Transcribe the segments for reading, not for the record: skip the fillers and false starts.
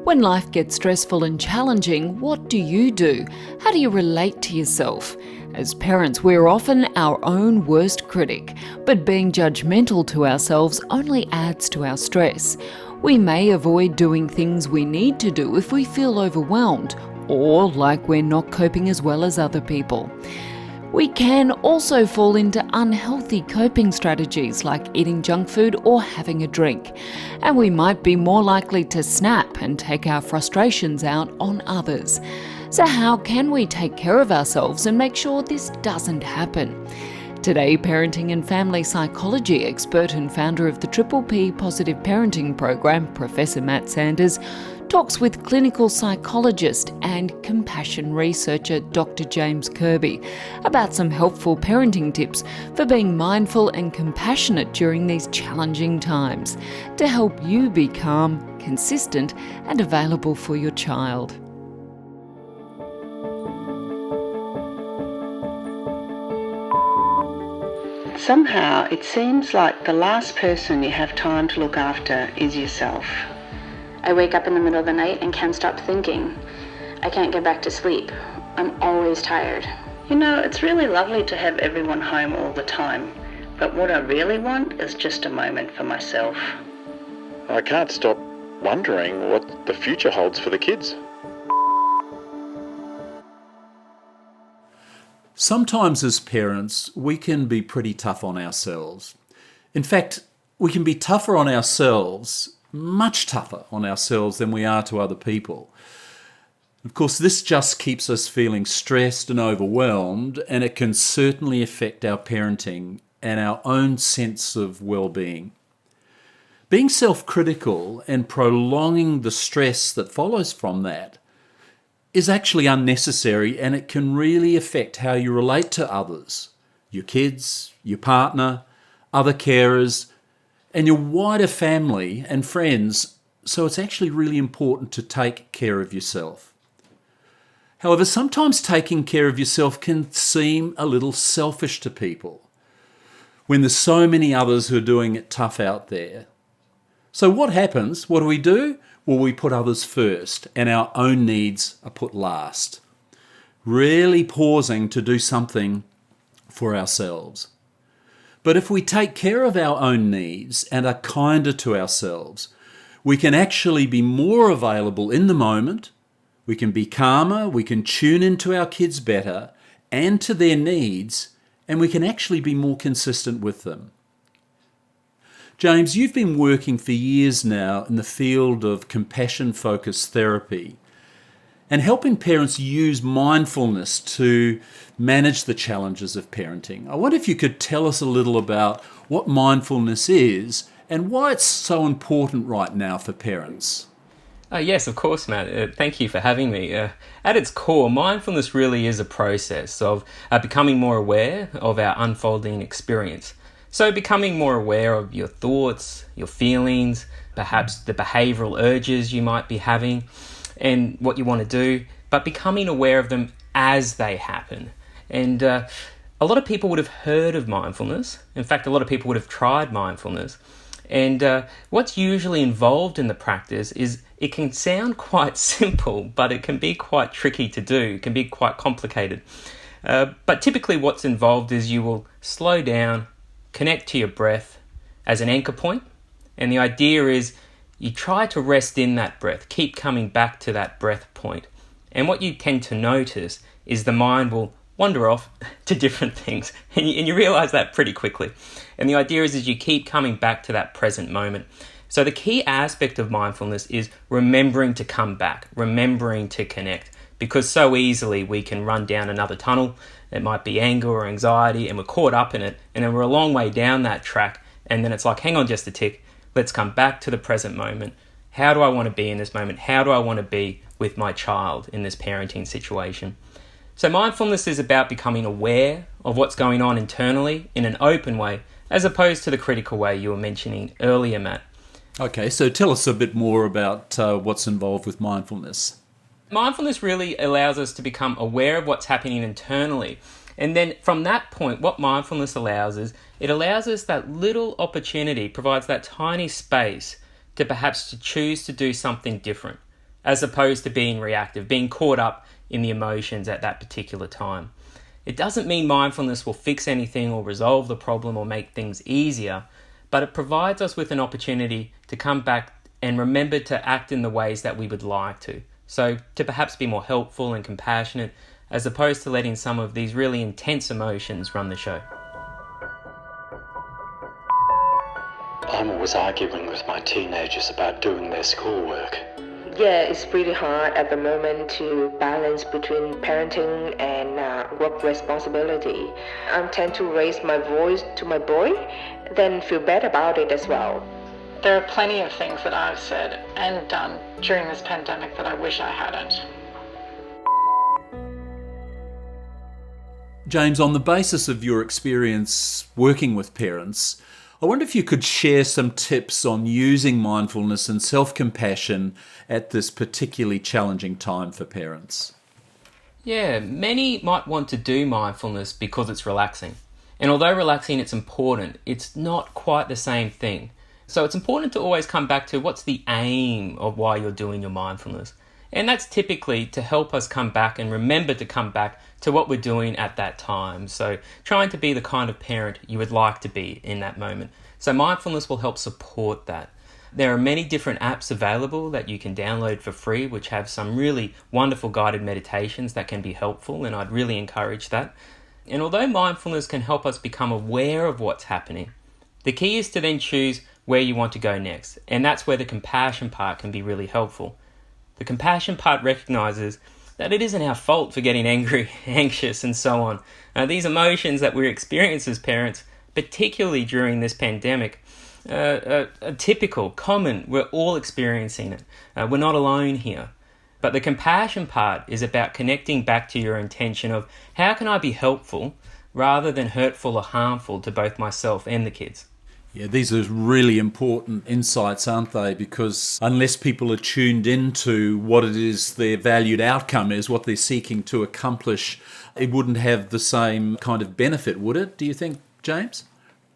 When life gets stressful and challenging, what do you do? How do you relate to yourself? As parents, we're often our own worst critic, but being judgmental to ourselves only adds to our stress. We may avoid doing things we need to do if we feel overwhelmed or like we're not coping as well as other people. We can also fall into unhealthy coping strategies like eating junk food or having a drink. And we might be more likely to snap and take our frustrations out on others. So how can we take care of ourselves and make sure this doesn't happen? Today, parenting and family psychology expert and founder of the Triple P Positive Parenting Program, Professor Matt Sanders, talks with clinical psychologist and compassion researcher Dr. James Kirby about some helpful parenting tips for being mindful and compassionate during these challenging times to help you be calm, consistent and available for your child. Somehow it seems like the last person you have time to look after is yourself. I wake up in the middle of the night and can't stop thinking. I can't get back to sleep. I'm always tired. You know, it's really lovely to have everyone home all the time, but what I really want is just a moment for myself. I can't stop wondering what the future holds for the kids. Sometimes as parents, we can be pretty tough on ourselves. In fact, we can be tougher on ourselves, much tougher on ourselves than we are to other people. Of course, this just keeps us feeling stressed and overwhelmed, and it can certainly affect our parenting and our own sense of well-being. Being self-critical and prolonging the stress that follows from that is actually unnecessary, and it can really affect how you relate to others, your kids, your partner, other carers, and your wider family and friends, so it's actually really important to take care of yourself. However, sometimes taking care of yourself can seem a little selfish to people when there's so many others who are doing it tough out there. So what happens? What do? Well, we put others first and our own needs are put last. Really pausing to do something for ourselves. But if we take care of our own needs and are kinder to ourselves, we can actually be more available in the moment, we can be calmer, we can tune into our kids better and to their needs, and we can actually be more consistent with them. James, you've been working for years now in the field of compassion-focused therapy and helping parents use mindfulness to manage the challenges of parenting. I wonder if you could tell us a little about what mindfulness is and why it's so important right now for parents. Yes, of course, Matt. Thank you for having me. At its core, mindfulness really is a process of becoming more aware of our unfolding experience. So becoming more aware of your thoughts, your feelings, perhaps the behavioural urges you might be having and what you want to do, but becoming aware of them as they happen. And a lot of people would have heard of mindfulness. In fact, a lot of people would have tried mindfulness. And what's usually involved in the practice is it can sound quite simple, but it can be quite tricky to do. It can be quite complicated. But typically what's involved is you will slow down, connect to your breath as an anchor point. And the idea is you try to rest in that breath, keep coming back to that breath point. And what you tend to notice is the mind will wander off to different things. And you realize that pretty quickly. And the idea is you keep coming back to that present moment. So the key aspect of mindfulness is remembering to come back, remembering to connect. Because so easily we can run down another tunnel. It might be anger or anxiety and we're caught up in it. And then we're a long way down that track. And then it's like, hang on just a tick. Let's come back to the present moment. How do I want to be in this moment? How do I want to be with my child in this parenting situation? So mindfulness is about becoming aware of what's going on internally in an open way, as opposed to the critical way you were mentioning earlier, Matt. Okay, so tell us a bit more about what's involved with mindfulness. Mindfulness really allows us to become aware of what's happening internally. And then from that point, what mindfulness allows is, it allows us that little opportunity, provides that tiny space to perhaps to choose to do something different, as opposed to being reactive, being caught up in the emotions at that particular time. It doesn't mean mindfulness will fix anything or resolve the problem or make things easier, but it provides us with an opportunity to come back and remember to act in the ways that we would like to. So to perhaps be more helpful and compassionate, as opposed to letting some of these really intense emotions run the show. I'm always arguing with my teenagers about doing their schoolwork. Yeah, it's pretty hard at the moment to balance between parenting and work responsibility. I tend to raise my voice to my boy, then feel bad about it as well. There are plenty of things that I've said and done during this pandemic that I wish I hadn't. James, on the basis of your experience working with parents, I wonder if you could share some tips on using mindfulness and self-compassion at this particularly challenging time for parents. Yeah, many might want to do mindfulness because it's relaxing. And although relaxing it's important, it's not quite the same thing. So it's important to always come back to what's the aim of why you're doing your mindfulness. And that's typically to help us come back and remember to come back to what we're doing at that time. So trying to be the kind of parent you would like to be in that moment. So mindfulness will help support that. There are many different apps available that you can download for free, which have some really wonderful guided meditations that can be helpful, and I'd really encourage that. And although mindfulness can help us become aware of what's happening, the key is to then choose where you want to go next. And that's where the compassion part can be really helpful. The compassion part recognizes that it isn't our fault for getting angry, anxious, and so on. These emotions that we experience as parents, particularly during this pandemic, are typical, common. We're all experiencing it. We're not alone here. But the compassion part is about connecting back to your intention of how can I be helpful rather than hurtful or harmful to both myself and the kids. Yeah, these are really important insights, aren't they? Because unless people are tuned into what it is their valued outcome is, what they're seeking to accomplish, it wouldn't have the same kind of benefit, would it? Do you think, James?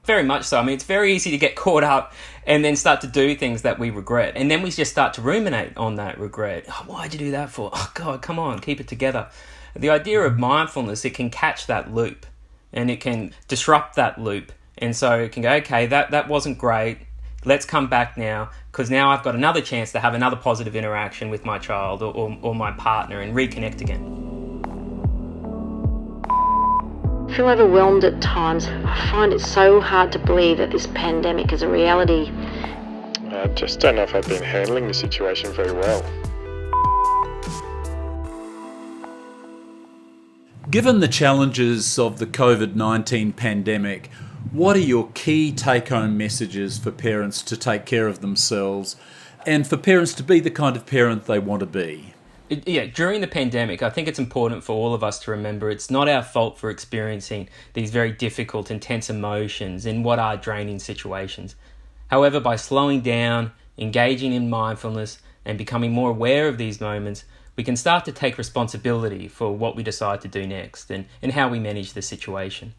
Very much so. I mean, it's very easy to get caught up and then start to do things that we regret. And then we just start to ruminate on that regret. Oh, why'd you do that for? Oh, God, come on, keep it together. The idea of mindfulness, it can catch that loop and it can disrupt that loop. And so it can go, okay, that wasn't great. Let's come back now, because now I've got another chance to have another positive interaction with my child or my partner and reconnect again. I feel overwhelmed at times. I find it so hard to believe that this pandemic is a reality. I just don't know if I've been handling the situation very well. Given the challenges of the COVID-19 pandemic, what are your key take-home messages for parents to take care of themselves and for parents to be the kind of parent they want to be? During the pandemic, I think it's important for all of us to remember it's not our fault for experiencing these very difficult, intense emotions in what are draining situations. However, by slowing down, engaging in mindfulness, and becoming more aware of these moments, we can start to take responsibility for what we decide to do next and how we manage the situation.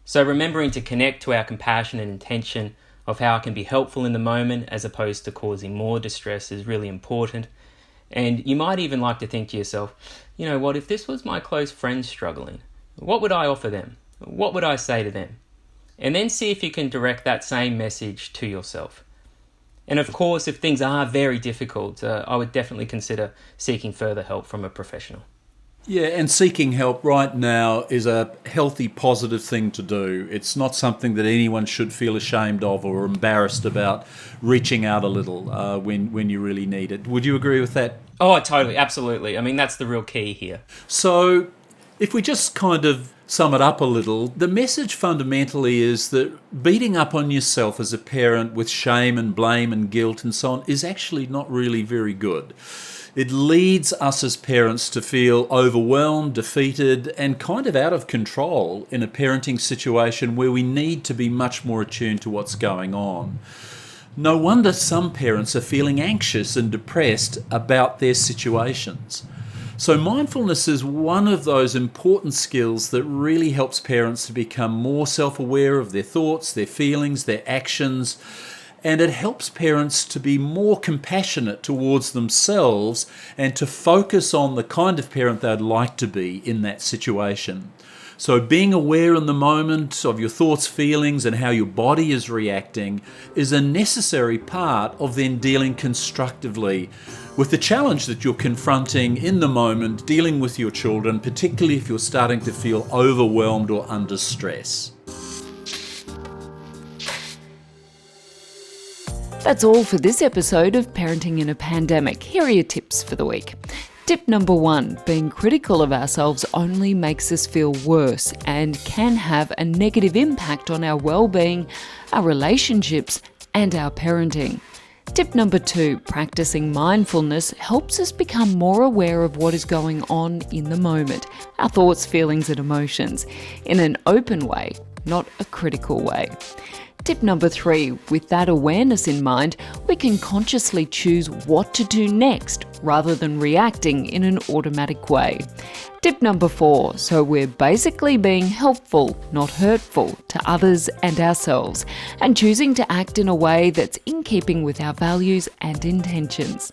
So remembering to connect to our compassion and intention of how it can be helpful in the moment as opposed to causing more distress is really important. And you might even like to think to yourself, you know what, if this was my close friend struggling, what would I offer them? What would I say to them? And then see if you can direct that same message to yourself. And of course, if things are very difficult, I would definitely consider seeking further help from a professional. Yeah, and seeking help right now is a healthy, positive thing to do. It's not something that anyone should feel ashamed of or embarrassed about reaching out a little when you really need it. Would you agree with that? Oh, totally, absolutely. I mean, that's the real key here. So if we just kind of sum it up a little, the message fundamentally is that beating up on yourself as a parent with shame and blame and guilt and so on is actually not really very good. It leads us as parents to feel overwhelmed, defeated, and kind of out of control in a parenting situation where we need to be much more attuned to what's going on. No wonder some parents are feeling anxious and depressed about their situations. So mindfulness is one of those important skills that really helps parents to become more self-aware of their thoughts, their feelings, their actions, and it helps parents to be more compassionate towards themselves and to focus on the kind of parent they'd like to be in that situation. So being aware in the moment of your thoughts, feelings, and how your body is reacting is a necessary part of then dealing constructively with the challenge that you're confronting in the moment, dealing with your children, particularly if you're starting to feel overwhelmed or under stress. That's all for this episode of Parenting in a Pandemic. Here are your tips for the week. Tip number 1, being critical of ourselves only makes us feel worse and can have a negative impact on our well-being, our relationships, and our parenting. Tip number 2, practicing mindfulness helps us become more aware of what is going on in the moment, our thoughts, feelings, and emotions, in an open way, not a critical way. Tip number 3, with that awareness in mind, we can consciously choose what to do next rather than reacting in an automatic way. Tip number 4, so we're basically being helpful, not hurtful, to others and ourselves, and choosing to act in a way that's in keeping with our values and intentions.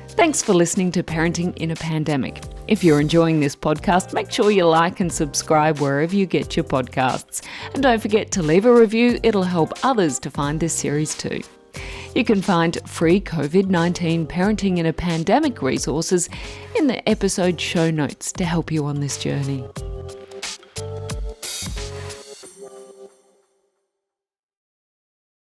Thanks for listening to Parenting in a Pandemic. If you're enjoying this podcast, make sure you like and subscribe wherever you get your podcasts. And don't forget to leave a review, it'll help others to find this series too. You can find free COVID-19 Parenting in a Pandemic resources in the episode show notes to help you on this journey.